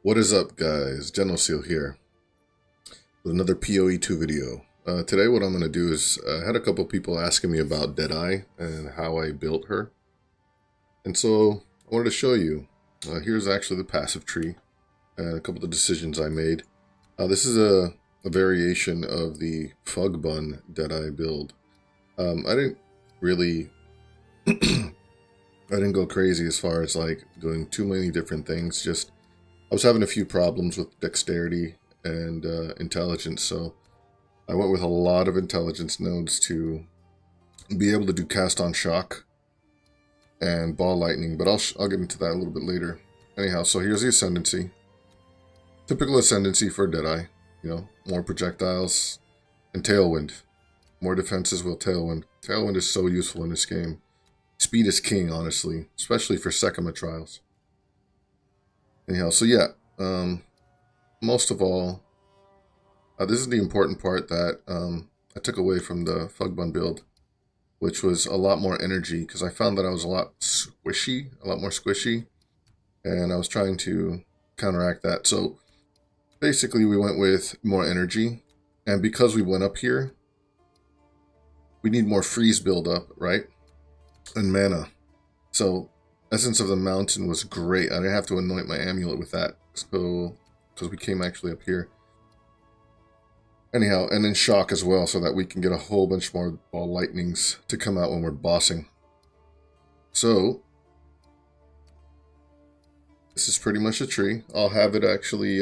What is up, guys? General Seal here with another PoE2 video. Today what I'm going to do is, I had a couple people asking me about Deadeye and how I built her. And so I wanted to show you. Here's actually the passive tree and a couple of decisions I made. This is a variation of the Fug Bun Deadeye build. I didn't really... I didn't go crazy as far as like doing too many different things. Just I was having a few problems with dexterity and intelligence, so I went with a lot of intelligence nodes to be able to do cast on shock and ball lightning, but I'll get into that a little bit later. Anyhow, so here's the ascendancy. Typical ascendancy for Deadeye, you know, more projectiles and tailwind. More defenses with tailwind. Tailwind is so useful in this game. Speed is king, honestly, especially for Sekima trials. Anyhow, so yeah, most of all, this is the important part that I took away from the Fugbun build, which was a lot more energy, because I found that I was a lot more squishy, and I was trying to counteract that. So basically we went with more energy, and because we went up here, we need more freeze build-up, right? And mana. So Essence of the Mountain was great. I didn't have to anoint my amulet with that, so because we came actually up here. Anyhow, and then shock as well, so that we can get a whole bunch more ball lightnings to come out when we're bossing. So this is pretty much a tree. I'll have it actually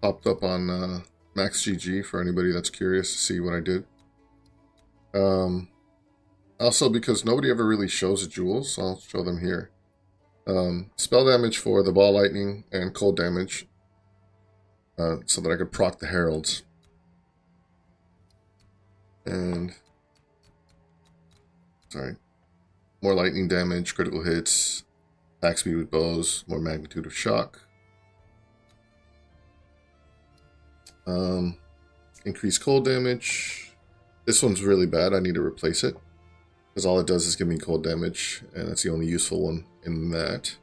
popped up on MaxGG for anybody that's curious to see what I did. Also, because nobody ever really shows the jewels, I'll show them here. Spell damage for the ball lightning and cold damage, so that I could proc the heralds. And sorry, more lightning damage, critical hits, attack speed with bows, more magnitude of shock. Increased cold damage. This one's really bad. I need to replace it, because all it does is give me cold damage, and that's the only useful one in that.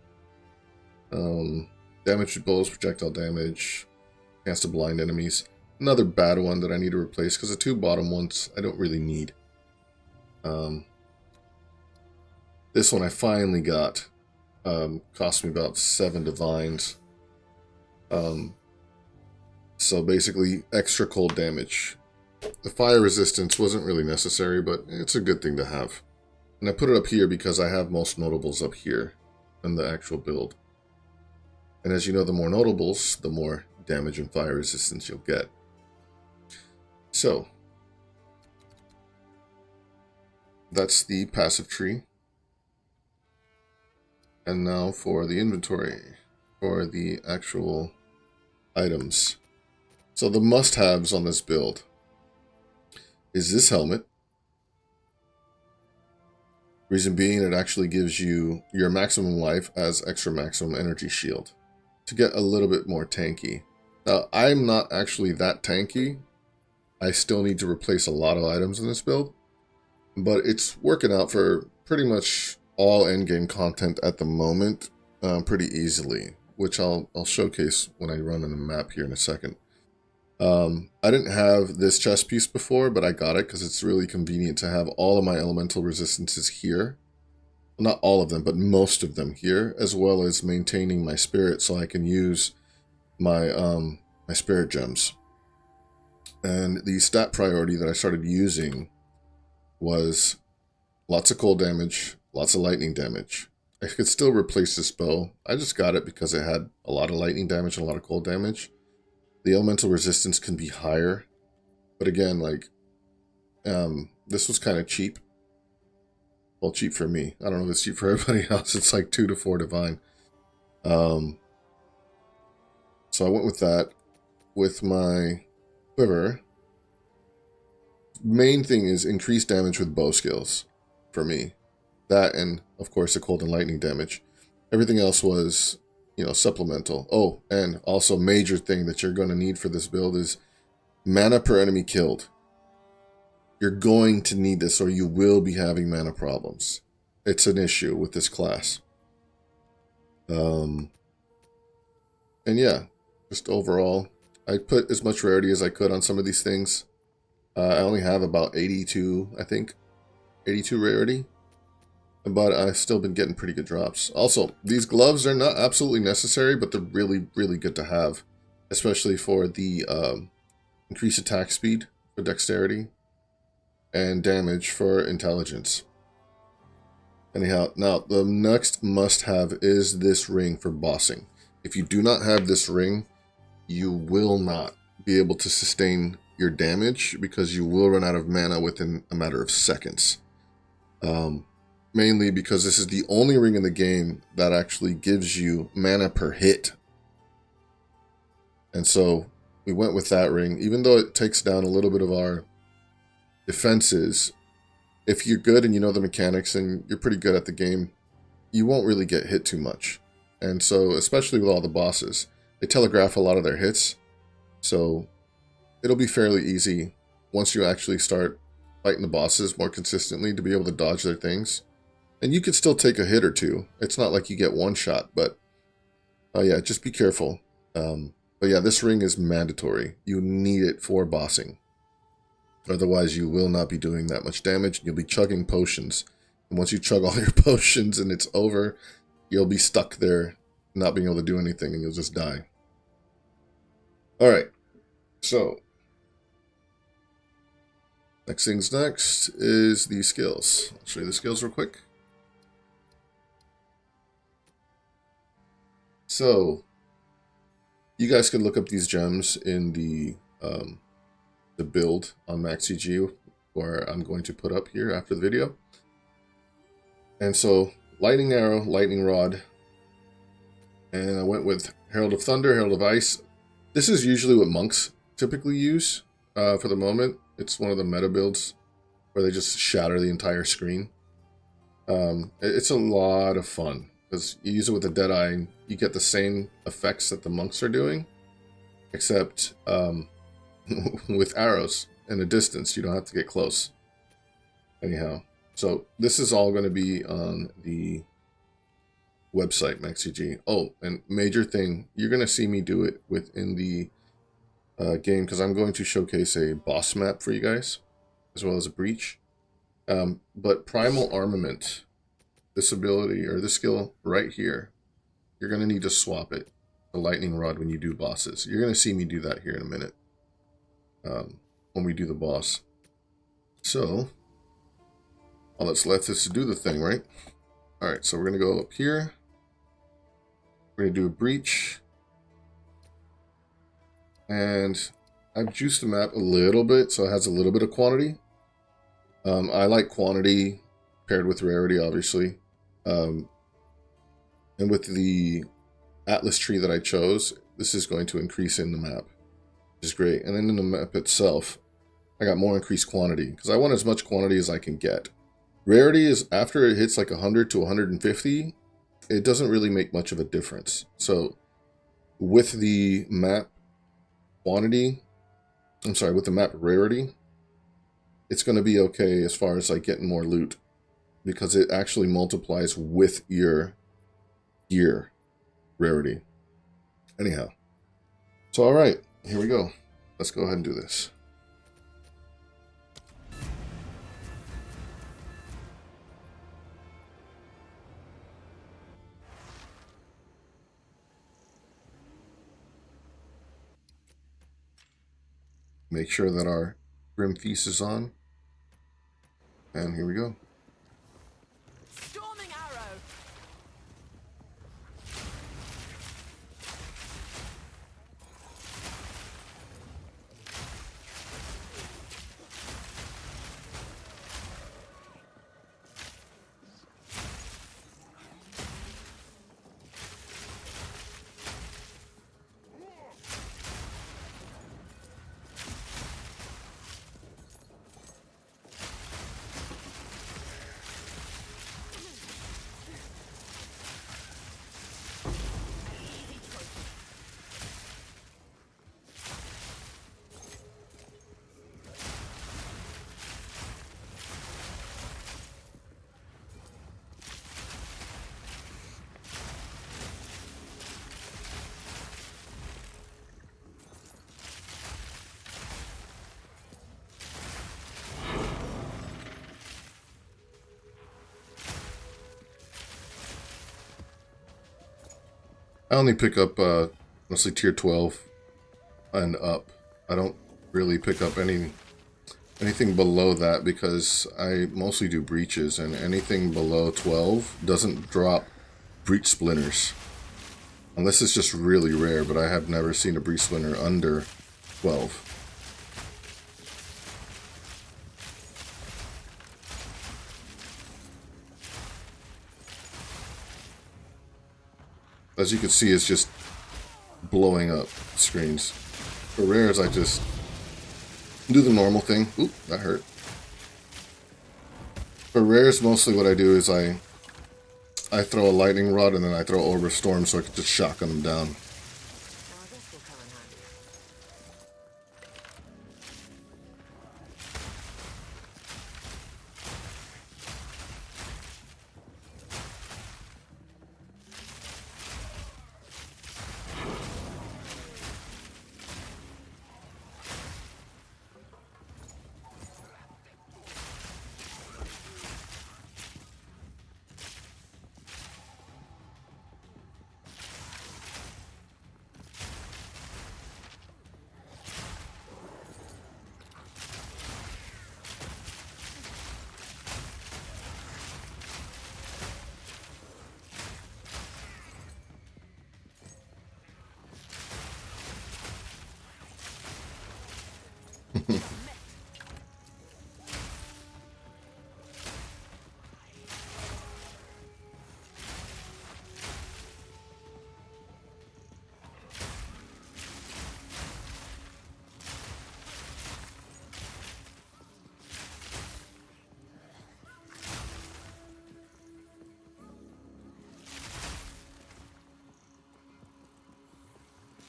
Damage with bows, projectile damage, chance to blind enemies. Another bad one that I need to replace, because the two bottom ones I don't really need. This one I finally got. Cost me about 7 divines. So basically extra cold damage. The fire resistance wasn't really necessary, but it's a good thing to have. And I put it up here because I have most notables up here in the actual build. And as you know, the more notables, the more damage and fire resistance you'll get. So that's the passive tree. And now for the inventory, for the actual items. So the must-haves on this build is this helmet. Reason being, it actually gives you your maximum life as extra maximum energy shield to get a little bit more tanky. Now, I'm not actually that tanky. I still need to replace a lot of items in this build, but it's working out for pretty much all endgame content at the moment pretty easily, which I'll showcase when I run on the map here in a second. I didn't have this chest piece before, but I got it because it's really convenient to have all of my elemental resistances here. Well, not all of them, but most of them here, as well as maintaining my spirit so I can use my my spirit gems. And the stat priority that I started using was lots of cold damage, lots of lightning damage. I could still replace this bow. I just got it because it had a lot of lightning damage and a lot of cold damage. The elemental resistance can be higher, but again, like, this was kind of cheap. Well, cheap for me. I don't know if it's cheap for everybody else. It's like 2 to 4 divine. So I went with that. With my quiver, main thing is increased damage with bow skills for me. That, and of course the cold and lightning damage. Everything else was, you know, supplemental. Oh, and also major thing that you're going to need for this build is mana per enemy killed. You're going to need this, or you will be having mana problems. It's an issue with this class. And yeah, just overall, I put as much rarity as I could on some of these things. I only have about 82, I think, 82 rarity, but I've still been getting pretty good drops. Also, these gloves are not absolutely necessary, but they're really, really good to have, especially for the increased attack speed for dexterity and damage for intelligence. Anyhow, now the next must-have is this ring for bossing. If you do not have this ring, you will not be able to sustain your damage because you will run out of mana within a matter of seconds. Mainly because this is the only ring in the game that actually gives you mana per hit. And so we went with that ring, even though it takes down a little bit of our defenses. If you're good and you know the mechanics and you're pretty good at the game, you won't really get hit too much. And so, especially with all the bosses, they telegraph a lot of their hits. So it'll be fairly easy once you actually start fighting the bosses more consistently to be able to dodge their things. And you could still take a hit or two. It's not like you get one shot, but yeah, just be careful. But yeah, this ring is mandatory. You need it for bossing. Otherwise, you will not be doing that much damage. You'll be chugging potions. And once you chug all your potions and it's over, you'll be stuck there, not being able to do anything, and you'll just die. Alright, so next things next is the skills. I'll show you the skills real quick. So, you guys can look up these gems in the build on Imagecredit, where I'm going to put up here after the video. And so, Lightning Arrow, Lightning Rod, and I went with Herald of Thunder, Herald of Ice. This is usually what monks typically use for the moment. It's one of the meta builds where they just shatter the entire screen. It's a lot of fun because you use it with the Deadeye and you get the same effects that the monks are doing, except with arrows in a distance. You don't have to get close. Anyhow, so this is all going to be on the website, Imagecredit. Oh, and major thing, you're going to see me do it within the game because I'm going to showcase a boss map for you guys, as well as a breach. But Primal Armament, this ability, or this skill right here, you're going to need to swap it, the Lightning Rod, when you do bosses. You're going to see me do that here in a minute, when we do the boss. So, all that's left is to do the thing, right? Alright, so we're going to go up here. We're going to do a breach. And I've juiced the map a little bit, so it has a little bit of quantity. I like quantity paired with rarity, obviously. And with the Atlas tree that I chose, this is going to increase in the map, which is great. And then in the map itself, I got more increased quantity, because I want as much quantity as I can get. Rarity is, after it hits like 100 to 150, it doesn't really make much of a difference. So with the map quantity, with the map rarity, it's going to be okay as far as like getting more loot, because it actually multiplies with your gear rarity. Anyhow, so all right, here we go. Let's go ahead and do this. Make sure that our Grim Feast is on. And here we go. Storming arrow. I only pick up mostly tier 12 and up. I don't really pick up anything below that because I mostly do breaches, and anything below 12 doesn't drop breach splinters. Unless it's just really rare, but I have never seen a breach splinter under 12. As you can see, it's just blowing up screens. For rares, I just do the normal thing. Oop, that hurt. For rares, mostly what I do is I throw a lightning rod and then I throw Orb of Storm so I can just shotgun them down.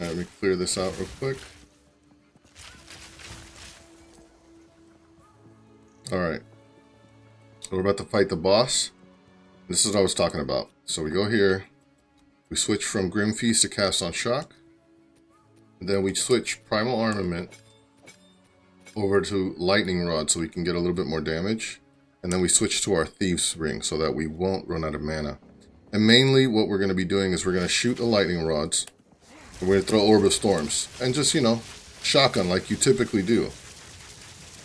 Let me clear this out real quick. Alright. So we're about to fight the boss. This is what I was talking about. So we go here. We switch from Grim Feast to Cast on Shock. And then we switch Primal Armament over to Lightning Rod so we can get a little bit more damage. And then we switch to our Thieves Ring so that we won't run out of mana. And mainly what we're going to be doing is we're going to shoot the Lightning Rods. And we're going to throw Orb of Storms. And just, you know, shotgun like you typically do.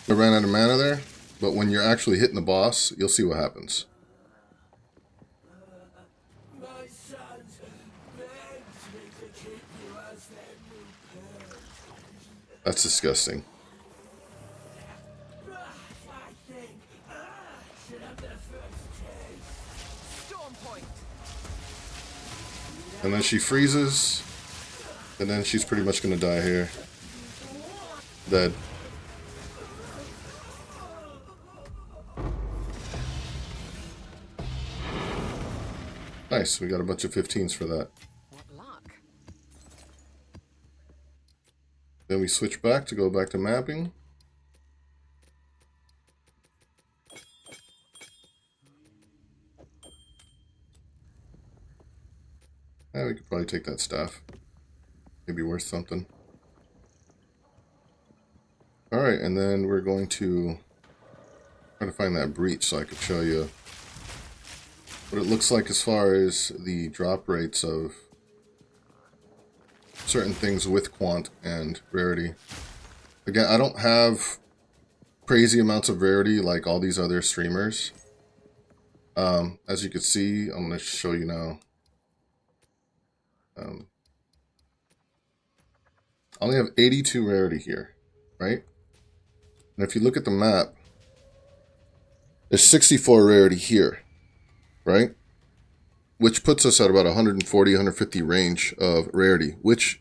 I ran out of mana there, but when you're actually hitting the boss, you'll see what happens. That's disgusting. And then she freezes, and then she's pretty much going to die here. Dead. Nice, we got a bunch of 15s for that. What luck. Then we switch back to go back to mapping. Yeah, we could probably take that staff. Maybe worth something. Alright, and then we're going to try to find that breach so I could show you what it looks like as far as the drop rates of certain things with quant and rarity. Again, I don't have crazy amounts of rarity like all these other streamers. As you can see, I'm going to show you now. I only have 82 rarity here, right? And if you look at the map, there's 64 rarity here, right? Which puts us at about 140, 150 range of rarity, which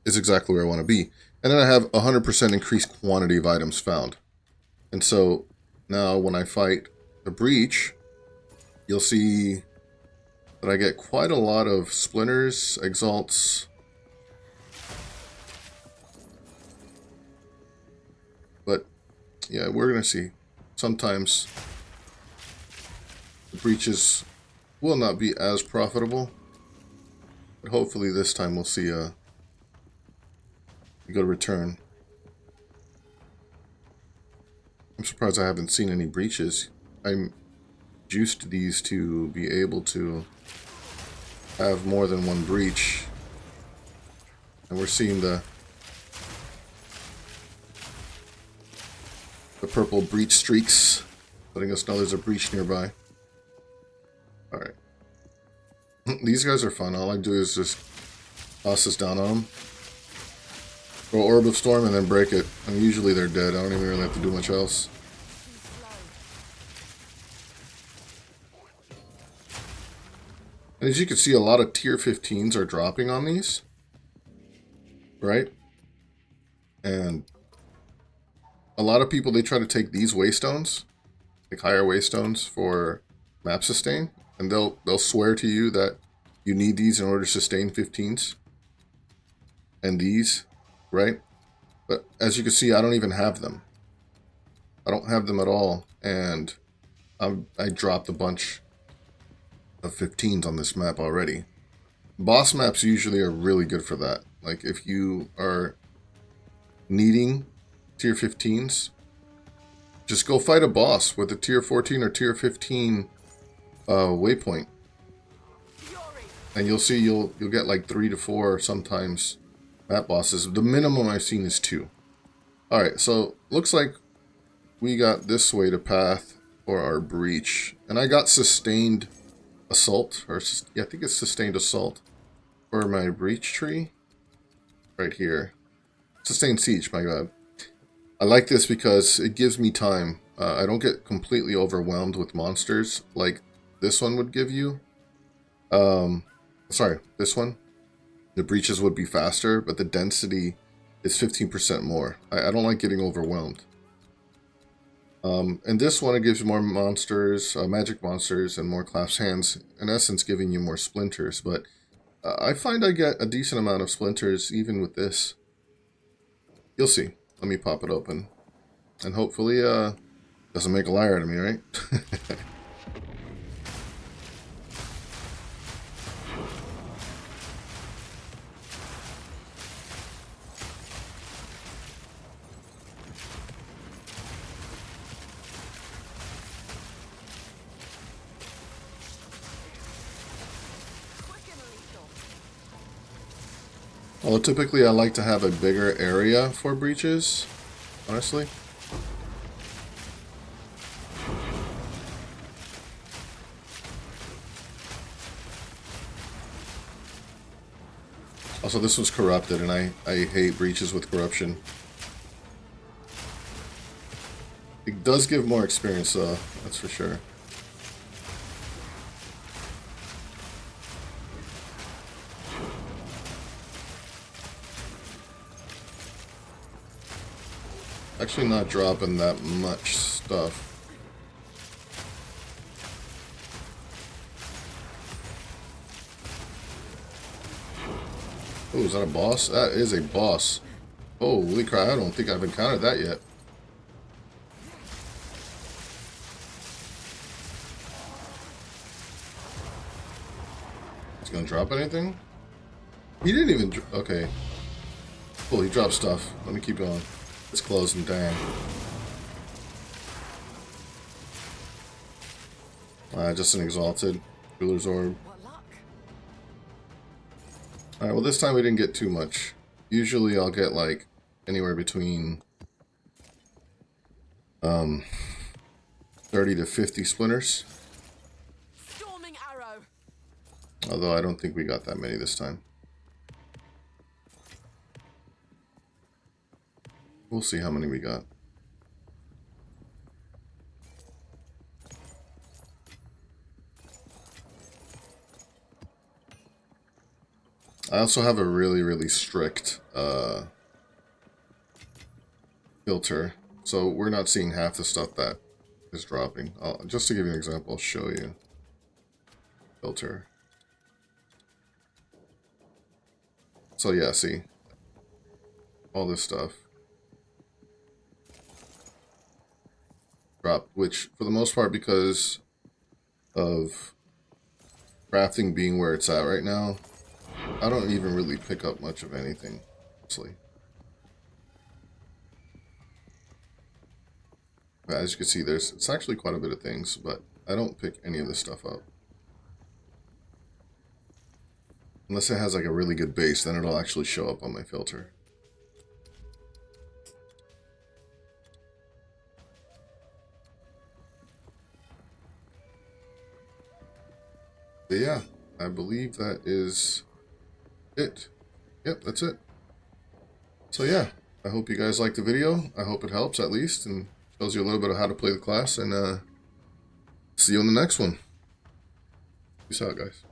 is exactly where I want to be. And then I have 100% increased quantity of items found. And so now when I fight the breach, you'll see that I get quite a lot of splinters, exalts. But yeah, we're going to see. Sometimes the breaches will not be as profitable. But hopefully this time we'll see a good return. I'm surprised I haven't seen any breaches. I'm juiced these to be able to have more than one breach. And we're seeing the purple breach streaks, letting us know there's a breach nearby. Alright. These guys are fun. All I do is just toss this down on them. Go Orb of Storm and then break it. And usually they're dead. I don't even really have to do much else. And as you can see, a lot of tier 15s are dropping on these. Right? And a lot of people, they try to take these waystones, like higher waystones for map sustain, and they'll swear to you that you need these in order to sustain 15s. And these, right? But as you can see, I don't even have them. I don't have them at all, and I dropped a bunch of 15s on this map already. Boss maps usually are really good for that. Like if you are needing tier 15s, just go fight a boss with a tier 14 or tier 15 waypoint, and you'll see you'll get like 3 to 4 sometimes map bosses. The minimum I've seen is 2. All right, so looks like we got this way to path for our breach, and I got sustained assault, or yeah, I think it's sustained assault for my breach tree right here. Sustained siege, my god. I like this because it gives me time. I don't get completely overwhelmed with monsters like this one would give you. Sorry, this one. The breaches would be faster, but the density is 15% more. I don't like getting overwhelmed. And this one, it gives you more monsters, magic monsters, and more clasped hands. In essence, giving you more splinters. But I find I get a decent amount of splinters even with this. You'll see. Let me pop it open. And hopefully, doesn't make a liar out of me, right? Well, typically I like to have a bigger area for breaches, honestly. Also, this was corrupted, and I hate breaches with corruption. It does give more experience, though, that's for sure. Actually not dropping that much stuff. Oh, is that a boss? That is a boss. Holy crap, I don't think I've encountered that yet. He's gonna drop anything? He didn't even... Okay. Cool, he dropped stuff. Let me keep going. It's closed and dang. Just an exalted ruler's orb. Alright, well this time we didn't get too much. Usually I'll get like anywhere between 30 to 50 splinters. Storming arrow. Although I don't think we got that many this time. We'll see how many we got. I also have a really strict filter, so we're not seeing half the stuff that is dropping. Just to give you an example, I'll show you. Filter. So yeah, see? All this stuff. Drop, which for the most part, because of crafting being where it's at right now, I don't even really pick up much of anything, honestly. But as you can see, it's actually quite a bit of things, but I don't pick any of this stuff up. Unless it has like a really good base, then it'll actually show up on my filter. But yeah, I believe that is it. Yep, that's it. So yeah, I hope you guys liked the video. I hope it helps at least and shows you a little bit of how to play the class. And see you in the next one. Peace out, guys.